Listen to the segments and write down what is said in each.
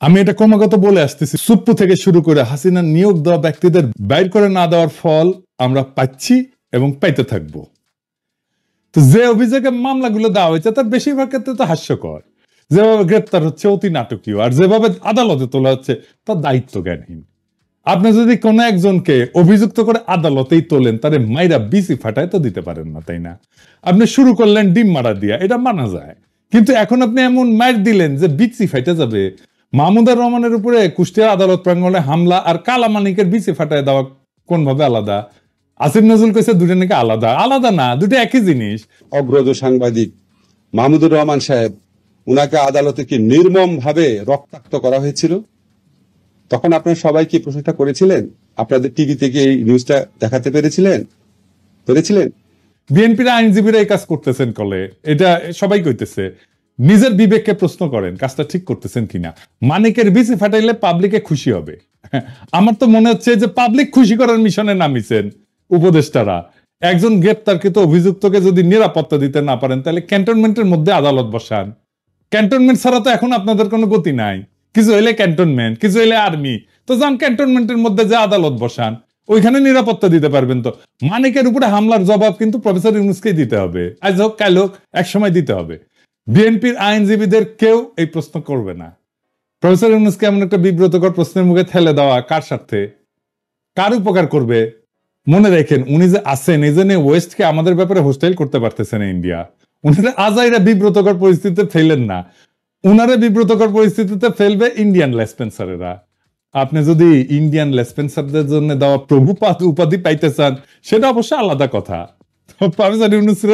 আমি এটা ক্রমাগত বলে আসতেছি, সুপ্পু থেকে শুরু করে হাসিনা নিয়োগ দেওয়া ব্যক্তিদের বাইর করে না দেওয়ার ফল আমরা পাচ্ছি এবং পাইতে থাকবো। তো যে অভিযোগে মামলাগুলো দেওয়া হয়েছে তার বেশিরভাগ ক্ষেত্রে তো হাস্যকর, যেভাবে গ্রেপ্তার হচ্ছে অতি নাটকীয়, আর যেভাবে আদালতে তোলা হচ্ছে তার দায়িত্ব জ্ঞানহীন। আপনি যদি কোনো একজনকে অভিযুক্ত করে আদালতেই তোলেন, তারে মাইরা বিসি ফাটায় তো দিতে পারেন না, তাই না? আপনি শুরু করলেন ডিম মারা দিয়া, এটা মানা যায়, কিন্তু এখন আপনি এমন মাইর দিলেন যে বিসি ফাইটে যাবে। মাহমুদুর রহমানের উপরে কুষ্টিয়া আদালত প্রাঙ্গণে হামলা আর কালামানিকের বিসি ফাটায় দেওয়া কোন ভাবে আলাদা? আসিফ নজরুল কইছে দুটো নাকি আলাদা। আলাদা না, দুটো একই জিনিস। অগ্রজ সাংবাদিক মাহমুদুর রহমান সাহেব, উনাকে আদালতে কি নির্মম ভাবে রক্তাক্ত করা হয়েছিল, তখন আপনারা সবাই কি প্রশ্নটা করেছিলেন? আপনাদের টিভিতে কি এই নিউজটা দেখাতে পেরেছিলেন? বিএনপির আইনজীবীরা এই কাজ করতেছেন কলে, এটা সবাই কইতেছে। নিজের বিবেককে প্রশ্ন করেন কাজটা ঠিক করতেছেন কিনা। মানিকের বিসি ফাটাইলে পাবলিকে খুশি হবে। আমার তো মনে হচ্ছে যে পাবলিক খুশি করার মিশনে নামিছেন উপদেষ্টারা। একজন গ্রেপ্তারকৃত অভিযুক্তকে যদি নিরাপত্তা দিতে না পারেন, তাহলে ক্যান্টনমেন্টের মধ্যে আদালত বসান। ক্যান্টনমেন্ট ছাড়া তো এখন আপনাদের কোনো গতি নাই। কিছু হইলে ক্যান্টনমেন্ট, কিছু হইলে আর্মি, তো যান ক্যান্টনমেন্টের মধ্যে যে আদালত বসান, ওইখানে নিরাপত্তা দিতে পারবেন। তো মানিকের উপরে হামলার জবাব কিন্তু প্রফেসর ইউনূসকেই দিতে হবে, আজ হোক কাল হোক, এক সময় দিতে হবে। বিএনপির আইনজীবীদের কেউ এই প্রশ্ন করবে না। প্রফেসর ইউনূসকে এমন একটা বিব্রতকর প্রশ্নের মুখে ঠেলে দেওয়া কার স্বার্থে, কার উপকার করবে? মনে রাখেন, উনি যে আছেন এই জন্য ওয়েস্টকে আমাদের ব্যাপারে হোস্টাইল করতে পারতেছে না ইন্ডিয়া। উনারা আজাইরা বিব্রতকর পরিস্থিতিতে ফেলেন না, উনারে বিব্রতকর পরিস্থিতিতে ফেলবে ইন্ডিয়ান লেসপেন্সারেরা। আপনি যদি ইন্ডিয়ান লেসপেন্সারদের জন্য দেওয়া প্রভুপাত উপাধি পাইতে চান, সেটা অবশ্য আলাদা কথা। প্রফেসর ইউনূসের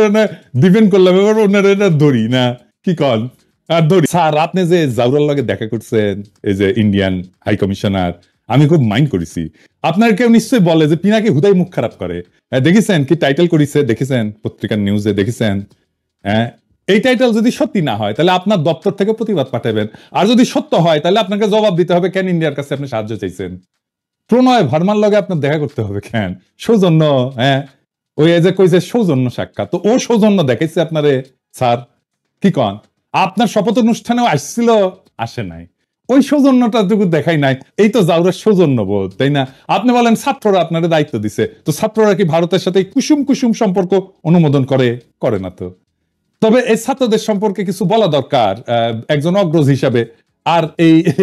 ডিপেন্ড করলাম, এবার ওনার এটা ধরি না, কি কন আর ধরি। স্যার, আপনি যে জাউরার লগে দেখা করছেন, এই যে ইন্ডিয়ান হাই কমিশনার, আমি খুব মাইন্ড করেছি। আপনার কেউ নিশ্চয়ই বলে যে পিনাকি হুদাই মুখ খারাপ করে। দেখেছেন কি টাইটেল করেছে, দেখেছেন পত্রিকার নিউজে দেখেছেন? হ্যাঁ, এই টাইটেল যদি সত্যি না হয় তাহলে আপনার দপ্তর থেকে প্রতিবাদ পাঠাবেন, আর যদি সত্য হয় তাহলে আপনাকে জবাব দিতে হবে কেন ইন্ডিয়ার কাছে আপনি সাহায্য চাইছেন। প্রণয় ভার্মার লগে আপনার দেখা করতে হবে কেন? সৌজন্য, হ্যাঁ, ওই যে কইছে সৌজন্য সাক্ষাৎ, তো ও সৌজন্য দেখেছে আপনারে স্যার, কি কন? আপনার শপথ অনুষ্ঠানেও আসছিল, আসে নাই, ওই সৌজন্যটা টুকু দেখাই নাই। এই তো জাউরের সৌজন্য বোধ, তাই না? আপনি বলেন ছাত্ররা আপনার দায়িত্ব দিছে, তো ছাত্ররা কি ভারতের সাথে কুসুম কুসুম সম্পর্ক অনুমোদন করে? করে না তো। তবে এই ছাত্রদের সম্পর্কে কিছু বলা দরকার একজন অগ্রজ হিসাবে, আর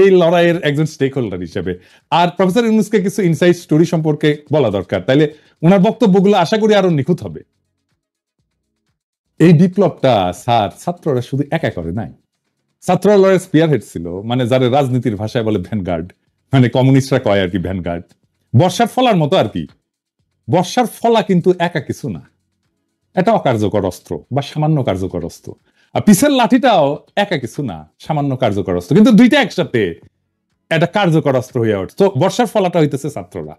এই লড়াইয়ের একজন স্টেক হোল্ডার হিসেবে। আর প্রফেসর ইউনূসকে কিছু ইনসাইড স্টোরি সম্পর্কে বলা দরকার, তাইলে ওনার বক্তব্যগুলো আশা করি আরো নিখুঁত হবে। এই বিপ্লবটা স্যার ছাত্ররা শুধু একা করে নাই, ছাত্ররা লড়াইয়ের স্পিয়ার হেড ছিল, মানে যারা রাজনীতির ভাষায় বলে ভ্যানগার্ড, মানে কমিউনিস্টরা কয় আর কি ভ্যানগার্ড, বর্ষার ফলার মতো আর কি। বর্ষার ফলা কিন্তু একা কিছু না, এটা অকার্যকর অস্ত্র বা সামান্য কার্যকর অস্ত্র। আর পিসের লাঠিটাও একা কিছু না, সামান্য কার্যকর অস্ত্র, কিন্তু দুইটা একসাথে একটা কার্যকর অস্ত্র হইয়া উঠছে। তো বর্ষার ফলাটা হইতেছে ছাত্ররা,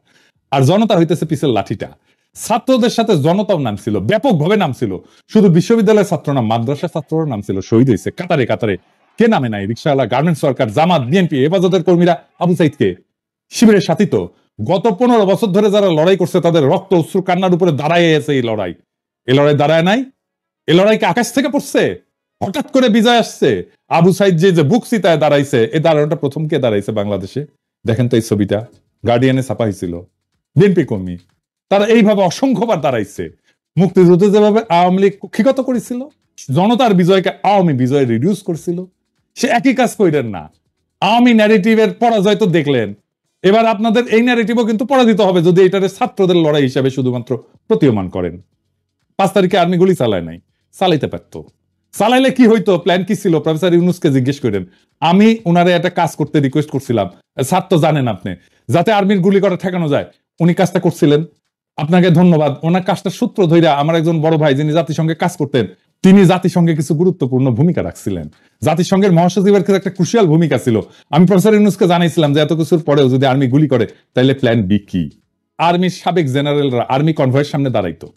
আর জনতা হইতেছে পিসের লাঠিটা। ছাত্রদের সাথে জনতাও নামছিল, ব্যাপকভাবে নামছিল। শুধু বিশ্ববিদ্যালয়ের ছাত্র না, মাদ্রাসার ছাত্ররা নামছিল, শহীদ হয়েছে কাতারে কাতারে। কে নামে নাই? রিকশাওয়ালা, গার্মেন্টস ওয়ার্কার, জামাত, বিএনপি, হেফাজতের কর্মীরা, আবু সাইদকে শিবিরের সাথী। তো গত 15 বছর ধরে যারা লড়াই করছে তাদের রক্ত অশ্রু কান্নার উপরে দাঁড়ায় আছে এই লড়াই। এই লড়াই দাঁড়ায় নাই, এই লড়াইকে আকাশ থেকে পড়ছে, হঠাৎ করে বিজয় আসছে। আবু সাইদ যে বুক চিতায় দাঁড়াইছে, এই দাঁড়ানোটা প্রথম কে দাঁড়াইছে বাংলাদেশে? দেখেন তো এই ছবিটা, গার্ডিয়ানে ছাপা হয়েছিল, বিএনপি কর্মী। তারা এইভাবে অসংখ্যবার দাঁড়াইছে। মুক্তিযুদ্ধে যেভাবে আওয়ামী লীগ কুক্ষিগত করেছিল, জনতার বিজয়কে আওয়ামী বিজয় রিডিউস করছিল, সে একই কাজ কইলেন না। আওয়ামী ন্যারেটিভের পরাজয় তো দেখলেন, এবার আপনাদের এই ন্যারেটিভও কিন্তু পরাজিত হবে যদি এটারে ছাত্রদের লড়াই হিসাবে শুধুমাত্র প্রতীয়মান করেন। 5 তারিখে আর্মি গুলি চালায় নাই, চালাইতে পারতো। চালাইলে কি হইতো, প্ল্যান কি ছিল? প্রফেসর ইউনূসকে জিজ্ঞেস করেন। আমি ওনারে একটা কাজ করতে রিকোয়েস্ট করছিলাম, স্যার তো জানেন আপনি, যাতে আর্মির গুলি করা ঠেকানো যায়। উনি কাজটা করছিলেন, আপনাকে ধন্যবাদ। ওনার কাজটা সূত্র ধইরা আমার একজন বড় ভাই যিনি জাতিসংঘে কাজ করতেন, তিনি জাতিসংঘে কিছু গুরুত্বপূর্ণ ভূমিকা রাখছিলেন। জাতিসংঘের মহাসচিবের ক্ষেত্রে একটা ক্রুশিয়াল ভূমিকা ছিল। আমি প্রফেসর ইউনূসকে জানাইছিলাম যে এত কিছুর পরেও যদি আর্মি গুলি করে তাহলে প্ল্যান বি কি? আর্মির সাবেক জেনারেলরা আর্মি কনভয়ের সামনে দাঁড়াইতো।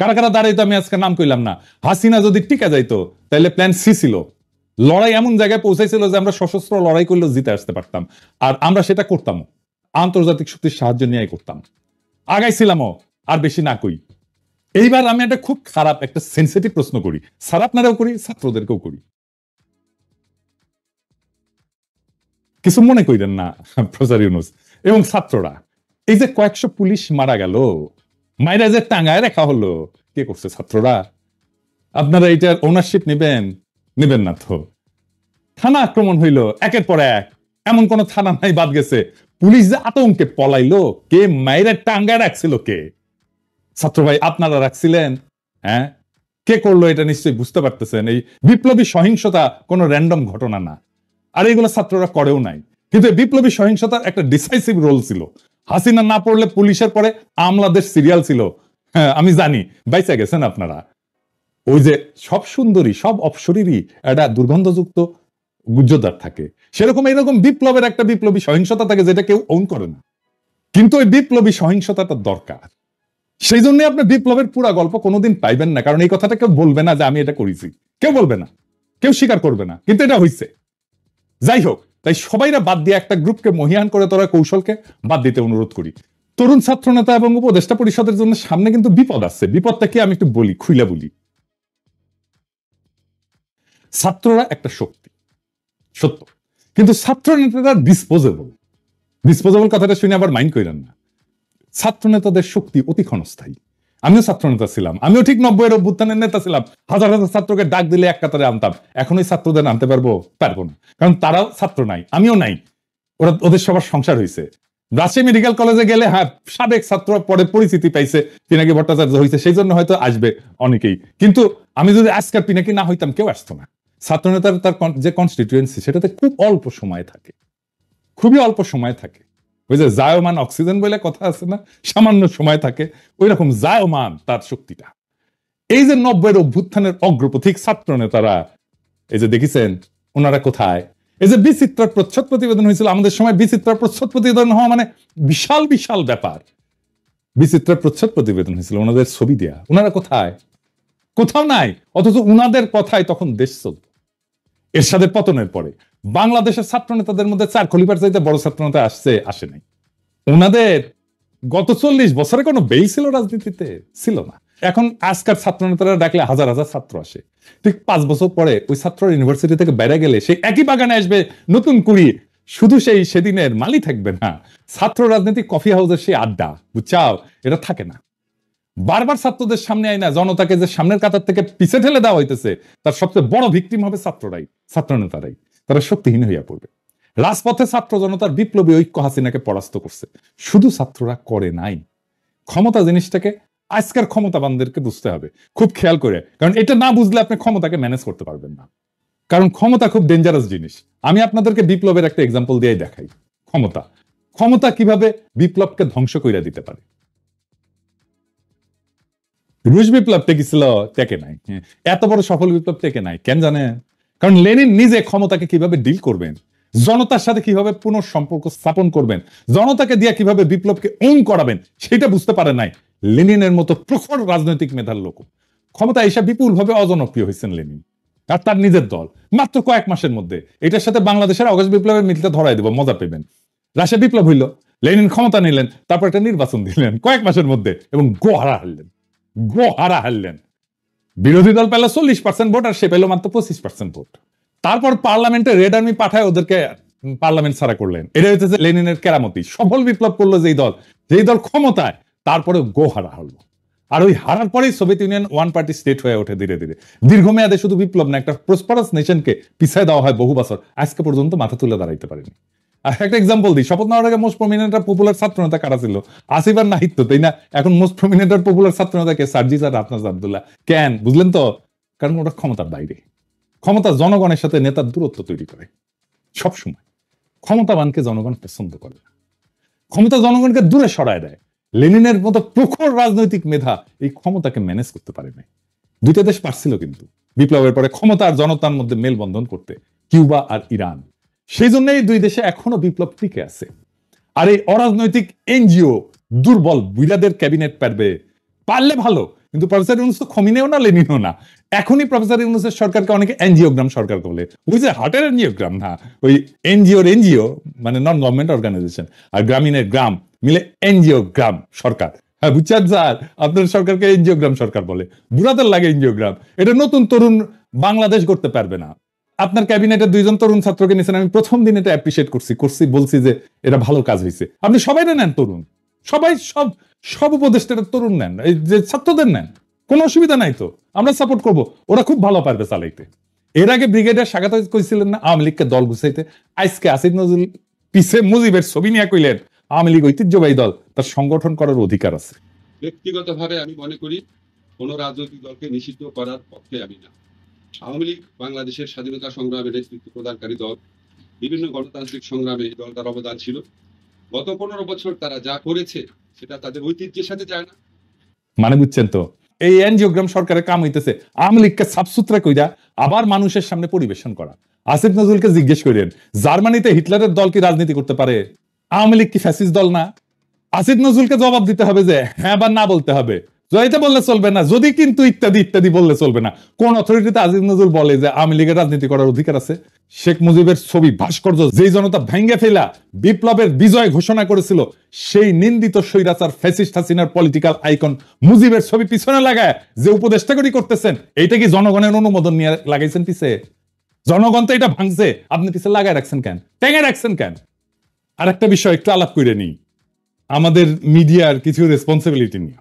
কারা কারা দাঁড়াইতো আমি আজকে নাম কইলাম না। হাসিনা যদি টিকা যাইতো তাহলে প্ল্যান সি ছিল। লড়াই এমন জায়গায় পৌঁছাইছিল যে আমরা সশস্ত্র লড়াই করলেও জিতে আসতে পারতাম, আর আমরা সেটা করতাম, আন্তর্জাতিক শক্তির সাহায্য নিয়ে করতাম, আগাইছিলামও। আর বেশি না কই। এইবার আমি একটা খুব খারাপ একটা সেন্সিটিভ প্রশ্ন করি, স্যার আপনারাও করি, ছাত্রদেরকেও করি। কিছু মনে করেন না প্রফেসর ইউনূস এবং ছাত্ররা, এই যে কয়েকশো পুলিশ মারা গেল, মাইরা যে টাঙ্গায় রাখা হলো, কে করছে? ছাত্ররা। আপনারা এটার ওনারশিপ নেবেন না তো। থানা আক্রমণ হইল একের পর এক, এমন কোন থানা নাই বাদ গেছে। পুলিশ যে আতঙ্কে পলাইলো, কে মাইরা টাঙ্গায় রাখছিল? কে? ছাত্র ভাই আপনারা রাখছিলেন? হ্যাঁ, কে করলো এটা নিশ্চয়ই বুঝতে পারতেছেন। এই বিপ্লবী সহিংসতা কোনো র্যান্ডম ঘটনা না, আর এগুলো ছাত্ররা করেও নাই। কিন্তু বিপ্লবী সহিংসতার একটা ডিসাইসিভ রোল ছিল। হাসিনা না পড়লে পুলিশের পরে আমলাদের সিরিয়াল ছিল। হ্যাঁ আমি জানি, বাইচা গেছেন আপনারা। ওই যে সব সুন্দরী, সব অপসরীরই একটা দুর্গন্ধযুক্ত গুজ্জদার থাকে, সেরকম এরকম বিপ্লবের একটা বিপ্লবী সহিংসতা থাকে যেটা কেউ ওন করে না, কিন্তু ওই বিপ্লবী সহিংসতাটা দরকার। সেই জন্য আপনি বিপ্লবের পুরা গল্প কোনোদিন পাইবেন না, কারণ এই কথাটা কেউ বলবে না যে আমি এটা করেছি, কেউ বলবে না, কেউ স্বীকার করবে না, কিন্তু এটা হয়েছে। যাই হোক, তাই সবাইরা বাদ দিয়ে একটা গ্রুপকে মহিয়ান করে তোরা কৌশলকে বাদ দিতে অনুরোধ করি। তরুণ ছাত্র নেতা এবং উপদেষ্টা পরিষদের জন্য সামনে কিন্তু বিপদ আছে। বিপদটা কি আমি একটু বলি, খুইলা বলি। ছাত্ররা একটা শক্তি, সত্য, কিন্তু ছাত্র নেতারা ডিসপোজেবল। ডিসপোজেবল কথাটা শুনে আবার মাইন্ড করেন না। ছাত্র নেতাদের শক্তি অতি ক্ষণস্থায়ী। আমিও ছাত্র নেতা ছিলাম, আমিও ঠিক 90-এর অভ্যুত্থানের নেতা ছিলাম। হাজার হাজার ছাত্রকে ডাক দিলে এক কাতারে আনতাম। এখন ওই ছাত্রদের আনতে পারবো না, কারণ তারাও ছাত্র নাই, আমিও নাই। ওদের সবার সংসার হয়েছে। রাজশাহী মেডিকেল কলেজে গেলে হ্যাঁ সাবেক ছাত্র পরে পরিচিতি পাইছে, পিনাকি ভট্টাচার্য হয়েছে, সেই জন্য হয়তো আসবে অনেকেই। কিন্তু আমি যদি আজকাল পিনাকি না হইতাম, কেউ আসতো না। ছাত্র নেতার তার যে কনস্টিটিউয়েন্সি, সেটাতে খুব অল্প সময় থাকে, খুবই অল্প সময় থাকে। ওই যে জায়মান অক্সিজেন বলে কথা আছে না, সামান্য সময় থাকে, ওই রকম জায়মান তার শক্তিটা। এই যে 90-এর অভ্যুত্থানের অগ্রপথিক ছাত্র নেতারা, এই যে দেখেছেন ওনারা কোথায়। এই যে বিচিত্রার প্রচ্ছদ প্রতিবেদন হয়েছিল আমাদের সময়, বিচিত্রার প্রচ্ছদ প্রতিবেদন হওয়া মানে বিশাল বিশাল ব্যাপার। বিচিত্রার প্রচ্ছদ প্রতিবেদন হয়েছিল, ওনাদের ছবি দেয়া, ওনারা কোথায়? কোথাও নাই। অথচ উনাদের কথায় তখন দেশ চলত। এরশাদের পতনের পরে বাংলাদেশের ছাত্র নেতাদের মধ্যে 4 খলিফার চাইতে বড় ছাত্র নেতা আসে নাই। ওনাদের গত 40 বছরে কোনো বেই ছিল রাজনীতিতে? ছিল না। এখন আজকাল ছাত্র নেতারা ডাকলে হাজার হাজার ছাত্র আসে। ঠিক 5 বছর পরে ওই ছাত্র ইউনিভার্সিটি থেকে বেড়ে গেলে সেই একই বাগানে আসবে নতুন কুড়ি, শুধু সেই সেদিনের মালি থাকবে না। ছাত্র রাজনীতি কফি হাউসের সেই আড্ডা, বুঝছাও, এটা থাকে না। বারবার ছাত্রদের সামনে আয় না, জনতাকে যে সামনের কাতার থেকে পিছে ঠেলে দেওয়া হইতেছে, তার সবচেয়ে বড় ভিকটিম হবে ছাত্ররাই, ছাত্র নেতারাই। তারা শক্তিহীন হইয়া পড়বে। রাজপথে ছাত্র জনতার বিপ্লবী ঐক্য হাসিনাকে পরাস্ত করছে। শুধু ছাত্ররা করে নাই। ক্ষমতা জিনিসটাকে আজকের ক্ষমতাবানদেরকে বুঝতে হবে খুব খেয়াল করে, কারণ এটা না বুঝলে আপনি ক্ষমতাকে ম্যানেজ করতে পারবেন না। কারণ ক্ষমতা খুব ডেঞ্জারাস জিনিস। আমি আপনাদেরকে বিপ্লবের একটা এক্সাম্পল দিয়ে দেখাই। ক্ষমতা কিভাবে বিপ্লবকে ধ্বংস করে দিতে পারে। রুশ বিপ্লব টেকেছিল? টেকে নাই। এত বড় সফল বিপ্লব টেকে নাই। কেন জানেন? কারণ লেনিন নিজে ক্ষমতাকে কিভাবে ডিল করবেন, জনতার সাথে কিভাবে পুনঃসম্পর্ক স্থাপন করবেন, জনতাকে দিয়ে কিভাবে বিপ্লবকে ওন করাবেন, সেটা বুঝতে পারে নাই লেনিনের মতো প্রখর রাজনৈতিক মেধার লোক। ক্ষমতা এসে বিপুল ভাবে অজনপ্রিয় হয়েছেন লেনিন আর তার নিজের দল মাত্র কয়েক মাসের মধ্যে। এটার সাথে বাংলাদেশের আগস্ট বিপ্লবের মিলটা ধরাই দেব, মজা পেবেন। রাশিয়া বিপ্লব হইল, লেনিন ক্ষমতা নিলেন, তারপর একটা নির্বাচন দিলেন কয়েক মাসের মধ্যে এবং গোহারা হারলেন। বিরোধী দল পেল 40% ভোট, আর সে পেল মাত্র 25% ভোট। তারপর পার্লামেন্টে রেড আর্মি পাঠায় ওদেরকে পার্লামেন্ট ছাড়া করলেন। এটা হচ্ছে লেনিনের কেরামতি। সফল বিপ্লব করলো যেই দল ক্ষমতায়, তারপরে গোহারা হলো। আর ওই হারার পরেই Soviet union one party state হয়ে ওঠে ধীরে ধীরে। দীর্ঘমেয়াদে শুধু বিপ্লব না, একটা প্রসপারাস নেশনকে পিছিয়ে দেওয়া হয় বহু বছর, আজকে পর্যন্ত মাথা তুলে দাঁড়াইতে পারেনি। আর একটা এক্সাম্পল দিই, শপথ নেওয়ার আগে মোস্ট প্রমিনেন্ট আর পপুলার ছাত্র নেতা কারা ছিল? আসিফ আর নাহিদ তো, তাই না? এখন মোস্ট প্রমিনেন্ট আর পপুলার ছাত্র নেতা কে? সার্জিস আর রাফনাজ আব্দুল্লাহ। কেন বুঝলেন তো? কারণ ওটা ক্ষমতার বাইরে। ক্ষমতা জনগণের সাথে নেতার দূরত্ব তৈরি করে সবসময়। ক্ষমতাবানকে জনগণ পছন্দ করে না, ক্ষমতা জনগণকে দূরে সরায় দেয়। লেনিনের মতো প্রখর রাজনৈতিক মেধা এই ক্ষমতাকে ম্যানেজ করতে পারে না। দুইটা দেশ পারছিল কিন্তু বিপ্লবের পরে ক্ষমতা আর জনতার মধ্যে মেলবন্ধন করতে, কিউবা আর ইরান। সেই জন্য এই দুই দেশে এখনো বিপ্লব টিকে আছে। আর এই অরাজনৈতিক এনজিও দুর্বল বুইরাদের ক্যাবিনেট পারলে ভালো, কিন্তু প্রফেসর ইউনূস তো খমিনেও না, লেনিনও না। এখনই প্রফেসর ইউনূসের সরকারকে অনেকে এনজিওগ্রাম সরকার বলে। ওই যে হার্টের এনজিওগ্রাম না, ওই এনজিও মানে নন গভর্নমেন্ট অর্গানাইজেশন, আর গ্রামীণের গ্রাম মিলে এনজিওগ্রাম সরকার। হ্যাঁ বুঝছেন স্যার, আপনার সরকারকে এনজিওগ্রাম সরকার বলে। বুড়াদের লাগে এনজিওগ্রাম। এটা নতুন তরুণ বাংলাদেশ করতে পারবে না। আপনার ক্যাবিনেটে 2জন তরুণ ছাত্রকে নিয়েছেন, আমি প্রথম দিন এটা অ্যাপ্রিসিয়েট করছি বলছি যে এটা ভালো কাজ হয়েছে। আপনি সবাই নেন তরুণ, সবাই সব উপদেষ্টারা তরুণ নেন, এই যে ছাত্রদের নেন, কোনো অসুবিধা নাই তো, আমরা সাপোর্ট করব, ওরা খুব ভালো পারবে চালাইতে। এর আগে ব্রিগেডিয়ার স্বাগত কইছিলেন না আওয়ামী লীগকে দল গুছাইতে, আজকে আসিফ নজরুল পিছে মুজিবের ছবি নিয়ে কইলেন আওয়ামী লীগ ঐতিহ্যবাহী দল, তার সংগঠন করার অধিকার আছে। ব্যক্তিগতভাবে আমি মনে করি কোন রাজনৈতিক দলকে নিষিদ্ধ করার পক্ষে আমি না। আওয়ামী লীগ বাংলাদেশের স্বাধীনতা সংগ্রামে নেতৃত্ব প্রদানকারী দল, বিভিন্ন গণতান্ত্রিক সংগ্রামে এই দলটার অবদান ছিল। গত 15 বছর তারা যা করেছে সেটা তাদের ঐতিহ্যের সাথে যায় না। মানে বুঝছেন তো, এই এনজিওগ্রাম সরকারের কাম হইতেছে আওয়ামী লীগকে সাফসুতরা কইরা আবার মানুষের সামনে পরিবেশন করা। আসিফ নজরুলকে জিজ্ঞেস করেন, জার্মানিতে হিটলারের দল কি রাজনীতি করতে পারে? আওয়ামী লীগ কি ফ্যাসিস্ট দল না? আসিফ নজরুলকে জবাব দিতে হবে যে হ্যাঁ বা না বলতে হবে, জয়িতে বললে চলবে না, যদি কিন্তু ইত্যাদি ইত্যাদি বললে চলবে না। কোন অথরিটিতে আসিফ নজরুল বলে যে আওয়ামী লীগের রাজনীতি করার অধিকার আছে? শেখ মুজিবের ছবি ভাস্কর্য যেই জনতা ভেঙ্গে ফেলা বিপ্লবের বিজয় ঘোষণা করেছিল, সেই নিন্দিত স্বৈরাচার ফ্যাসিস্ট হাসিনার পলিটিক্যাল আইকন মুজিবের ছবি পিছনে লাগায় যে উপদেষ্টাগরি করতেছেন, এইটা কি জনগণের অনুমোদন নিয়ে লাগাইছেন পিছে? জনগণ তো এটা ভাঙছে, আপনি পিছে লাগায় রাখছেন কেন, টেঙে রাখছেন কেন? আর একটা বিষয় একটু আলাপ করে নিই আমাদের মিডিয়ার কিছু রেসপন্সিবিলিটি নিয়ে।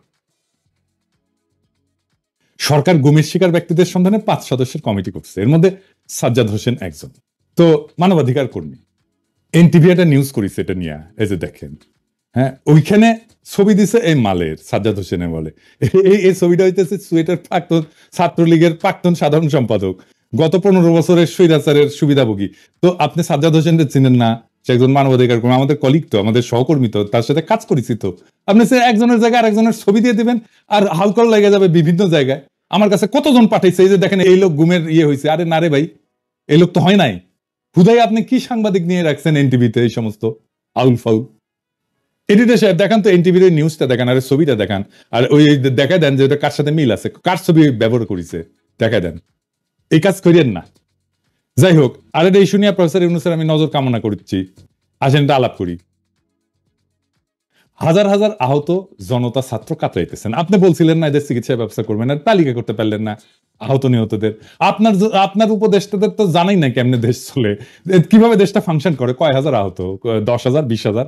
সরকার গুমের শিকার ব্যক্তিদের সন্ধানে 5 সদস্যের কমিটি করছে, এর মধ্যে সাজ্জাদ হোসেন একজন। তো মানবাধিকার কর্মী, এনটিভি একটা নিউজ করেছে এটা নিয়ে, এই যে দেখেন, হ্যাঁ ওইখানে ছবি দিছে এই মালের, সাজ্জাদ হোসেনে বলে এই ছবিটা হইতেছে সুয়েটার প্রাক্তন ছাত্রলীগের প্রাক্তন সাধারণ সম্পাদক, গত 15 বছরের স্বৈরাচারের সুবিধাভোগী। তো আপনি সাজ্জাদ হোসেনকে চিনেন না? সে একজন মানবাধিকার কর্মী, আমাদের কলিগ তো, আমাদের সহকর্মী তো, তার সাথে কাজ করেছি তো। আপনি সে একজনের জায়গায় আরেকজনের ছবি দিয়ে দিবেন আর হাউকল লেগে যাবে বিভিন্ন জায়গায়। আমার কাছে কতজন পাঠাইছে, এই যে দেখেন এই লোক গুমের ইয়ে হয়েছে, আরে না রে ভাই, এই লোক তো হয় নাই। হুদাই আপনি কি সাংবাদিক নিয়ে রাখছেন এনটিভিতে এই সমস্ত আউল ফাউল? এডিটর সাহেব দেখান তো এনটিভির নিউজটা দেখান, আর ছবিটা দেখান, আর ওই দেখা দেন যে ওটা কার সাথে মিল আছে, কার ছবি ব্যবহার করেছে দেখা দেন। এই কাজ করিয়েন না। যাই হোক, আর এটা ইস্যু নিয়ে প্রফেসর ইউনূসের আমি নজর কামনা করছি, আসেন এটা আলাপ করি। হাজার হাজার আহত জনতা ছাত্র কাতরাইতেছেন, আপনি বলছিলেন না এদের চিকিৎসা ব্যবস্থা করবেন না, তালিকা করতে পারলেন না আহত নিহতদের। আপনার উপদেষ্টাদের তো জানাই না কেমনে দেশ চলে, কিভাবে দেশটা ফাংশন করে, কয় হাজার আহত, 10,000 20,000,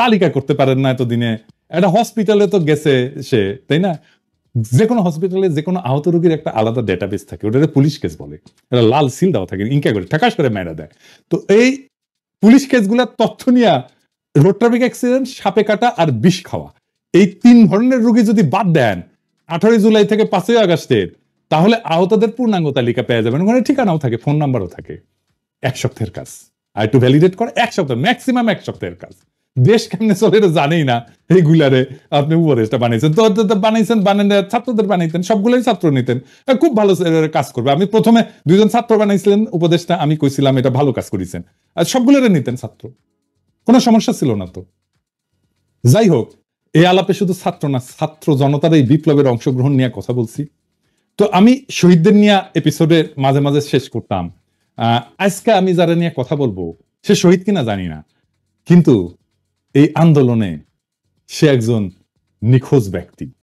তালিকা করতে পারেন না এতদিনে। একটা হসপিটালে তো গেছে সে, তাই না? যে কোনো হসপিটালে যে কোনো আহত রোগীর একটা আলাদা ডেটাবেস থাকে, ওটা পুলিশ কেস বলে, একটা লাল সিল দেওয়া থাকে, ইনকা করে ঠাকাশ করে মেরা দেয়। তো এই পুলিশ কেসগুলোর তথ্য নিয়ে রোড ট্রাফিক অ্যাক্সিডেন্ট, সাপে কাটা আর বিষ খাওয়া, এই 3 ধরনের রোগী যদি বাদ দেন 18 জুলাই থেকে 5 আগস্টের, তাহলে আহতদের পূর্ণাঙ্গ তালিকা পেয়ে যাবেন, ওখানে ঠিকানাও থাকে, ফোন নাম্বারও থাকে। 1 সপ্তাহের কাজ, আর একটু ভ্যালিডেট করে 1 সপ্তাহ, ম্যাক্সিমাম 1 সপ্তাহের কাজ। দেশ কেমনে চলে এটা জানেই না, এইগুলারে আপনি উপদেশটা বানিয়েছেন তো বানাইছেন, বানান ছাত্রদের বানাইতেন, সবগুলোই ছাত্র নিতেন, খুব ভালো কাজ করবে। আমি প্রথমে 2 জন ছাত্র বানাইছিলেন উপদেশটা, আমি কইছিলাম এটা ভালো কাজ করেছেন, আর সবগুলোরে নিতেন ছাত্র, কোনো সমস্যা ছিল না তো। যাই হোক, এই আলাপে শুধু ছাত্র না, ছাত্র জনতার এই বিপ্লবের অংশগ্রহণ নিয়ে কথা বলছি। তো আমি শহীদদের নিয়ে এপিসোডে মাঝে মাঝে শেষ করতাম, আজকে আমি যারা নিয়ে কথা বলবো সে শহীদ কিনা জানি না, কিন্তু এই আন্দোলনে সে একজন নিখোঁজ ব্যক্তি।